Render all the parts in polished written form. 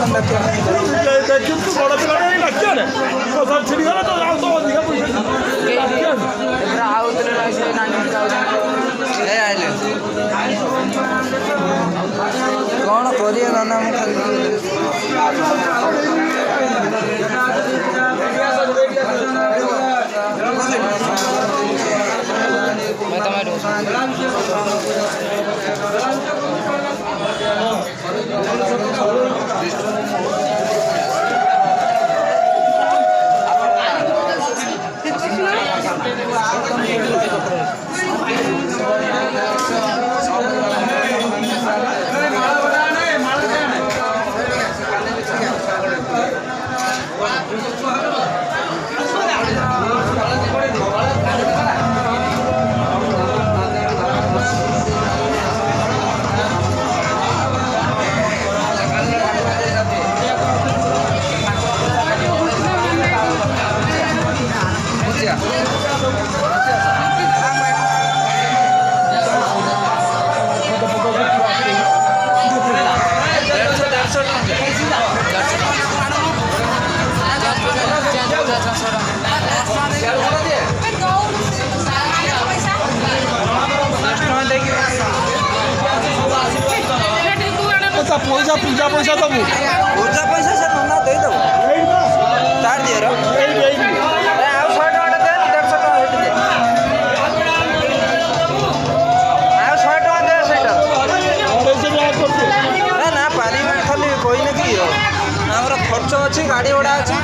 बड़ पिला छिड़गला तो अधिक कौन करिए नाना पैसा पूजा पैसा दबू पूजा पैसा से नना दे दो तार दिए रो आउ 100 टका दे 150 टका हेट दे आउ 100 टका दे सेटा ना ना पानी में खाली कोई न की हो हमरा खर्च अछि गाड़ी ओडा अछि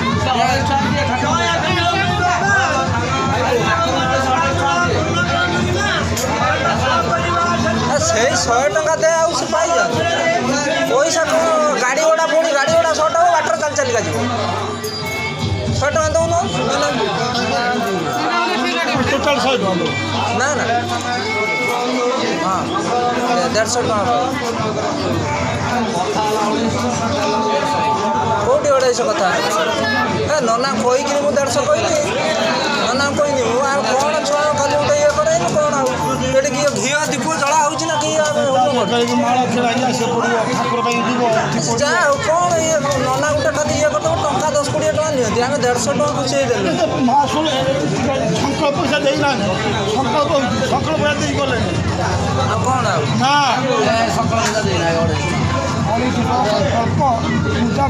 से 100 टका दे आउ से पाई जा पैसा गाड़ी ओडा पुणी गाड़ी ओडा 100 टका वाटर चल चल का जीव 100 टका दो टोटल 100 टका ना ना हाँ 150 टका कौटी ओडाई कथा नना कहीकि मुझे 150 कहली नना कहनी कौन छुआ खाली गोटे ये करे कौन ये घी दीप जला हो कौन ये नना गोटे खाली ये करदे टंका 10-20 टका नियंती आम 150 टका खुशी संकल्प पैसा देना संकल्प पैसा दे गले कौन ना संकल्प देना पूजा